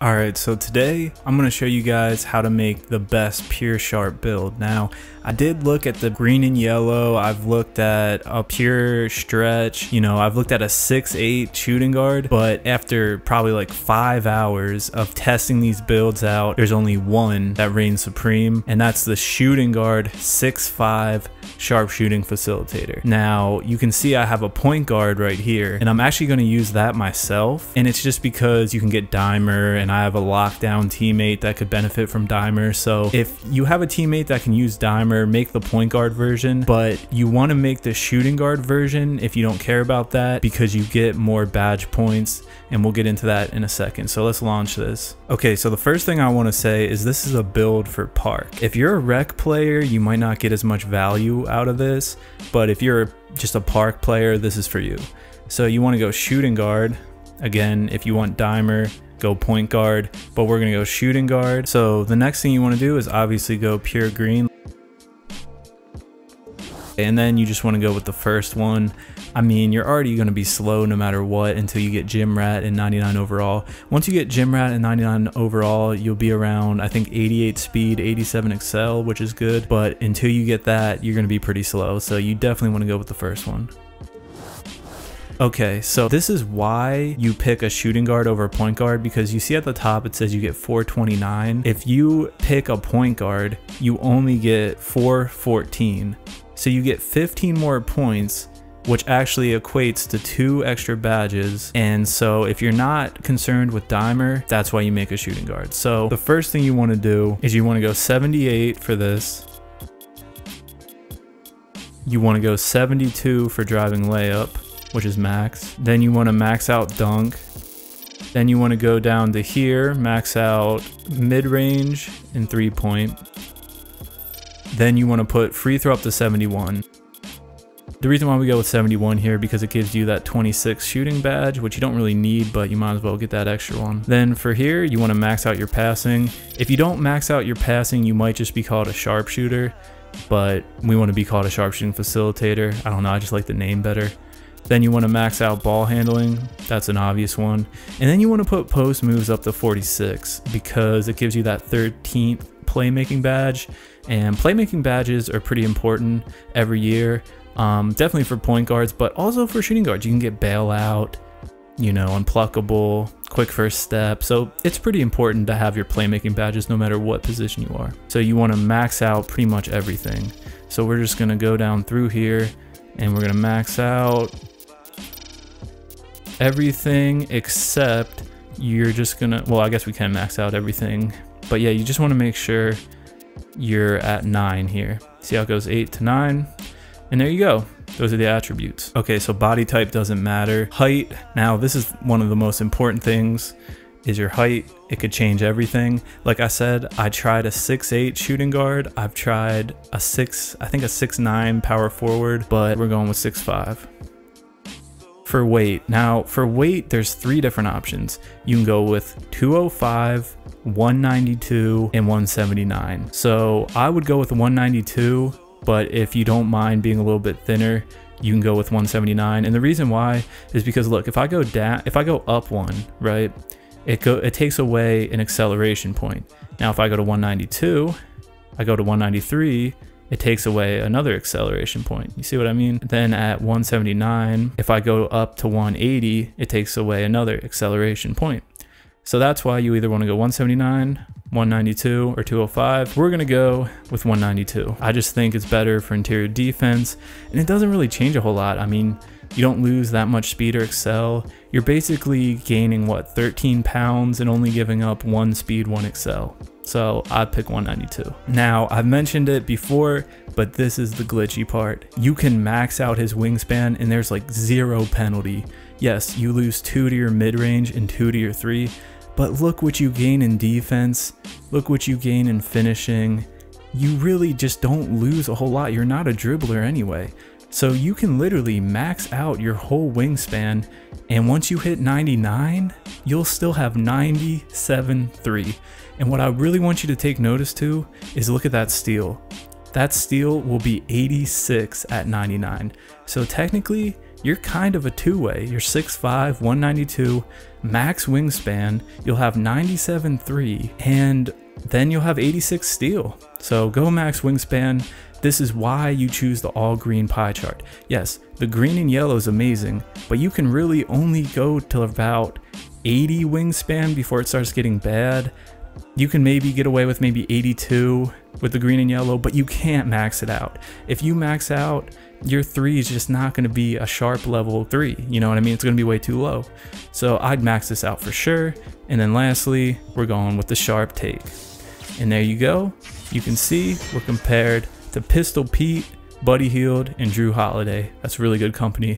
Alright, so today I'm going to show you guys how to make the best pure sharp build. Now, I did look at the green and yellow, I've looked at a pure stretch, I've looked at a 6'8 shooting guard, but after probably like 5 hours of testing these builds out, there's only one that reigns supreme, and that's the shooting guard 6'5 sharpshooting facilitator. Now, you can see I have a point guard right here, and I'm actually going to use that myself, and it's just because you can get dimer, and I have a lockdown teammate that could benefit from dimer. So if you have a teammate that can use dimer, make the point guard version, but you want to make the shooting guard version if you don't care about that, because you get more badge points, and we'll get into that in a second. So let's launch this. Okay, so the first thing I want to say is this is a build for park. If you're a rec player, you might not get as much value out of this, but if you're just a park player, this is for you. So you want to go shooting guard. Again, if you want dimer, go point guard, but we're gonna go shooting guard. So the next thing you want to do is obviously go pure green, and then you just want to go with the first one. I mean, you're already going to be slow no matter what until you get Gym Rat and 99 overall. Once you get Gym Rat and 99 overall, you'll be around, I think, 88 speed, 87 excel, which is good, but until you get that, you're going to be pretty slow, so you definitely want to go with the first one. Okay, so this is why you pick a shooting guard over a point guard, because you see at the top it says you get 429. If you pick a point guard, you only get 414. So you get 15 more points, which actually equates to 2 extra badges. And so if you're not concerned with dimer, that's why you make a shooting guard. So the first thing you want to do is you want to go 78 for this. You want to go 72 for driving layup, which is max. Then you want to max out dunk. Then you want to go down to here, max out mid-range and 3-point. Then you want to put free throw up to 71. The reason why we go with 71 here, because it gives you that 26 shooting badge, which you don't really need, but you might as well get that extra one. Then for here, you want to max out your passing. If you don't max out your passing, you might just be called a sharpshooter, but we want to be called a sharpshooting facilitator. I don't know, I just like the name better. Then you want to max out ball handling. That's an obvious one. And then you want to put post moves up to 46, because it gives you that 13th playmaking badge, and playmaking badges are pretty important every year, definitely for point guards, but also for shooting guards. You can get bailout, unpluckable, quick first step, so it's pretty important to have your playmaking badges no matter what position you are. So you want to max out pretty much everything. So we're just going to go down through here, and we're going to max out everything except you're just gonna, well, I guess we can max out everything, but yeah, you just want to make sure you're at 9 here. See how it goes 8 to 9, and there you go. Those are the attributes. Okay, so body type doesn't matter. Height, now this is one of the most important things, is your height. It could change everything. Like I said, I tried a 6'8 shooting guard. I've tried a 6'9 power forward, but we're going with 6'5. For weight, now for weight, there's 3 different options. You can go with 205, 192, and 179. So I would go with 192, but if you don't mind being a little bit thinner, you can go with 179. And the reason why is because, look, if I go up 1, right, it takes away an acceleration point. Now if I go to 192, I go to 193, it takes away another acceleration point. You see what I mean? Then at 179, if I go up to 180, it takes away another acceleration point. So that's why you either want to go 179, 192, or 205. We're going to go with 192. I just think it's better for interior defense, and it doesn't really change a whole lot. I mean, you don't lose that much speed or excel. You're basically gaining, what, 13 pounds and only giving up 1 speed, 1 excel. So I'd pick 192. Now, I've mentioned it before, but this is the glitchy part. You can max out his wingspan and there's like 0 penalty. Yes, you lose 2 to your mid-range and 2 to your 3, but look what you gain in defense. Look what you gain in finishing. You really just don't lose a whole lot. You're not a dribbler anyway. So you can literally max out your whole wingspan, and once you hit 99, you'll still have 97.3. And what I really want you to take notice to is look at that steal. That steal will be 86 at 99. So technically, you're kind of a two-way. You're 6'5", 192, max wingspan, you'll have 97.3, and then you'll have 86 steel. So go max wingspan. This is why you choose the all green pie chart. Yes, the green and yellow is amazing, but you can really only go till about 80 wingspan before it starts getting bad. You can maybe get away with maybe 82 with the green and yellow, but you can't max it out. If you max out, your 3 is just not going to be a sharp level 3. You know what I mean? It's going to be way too low. So I'd max this out for sure. And then lastly, we're going with the sharp take. And there you go. You can see we're compared to Pistol Pete, Buddy Hield, and Drew Holiday. That's really good company.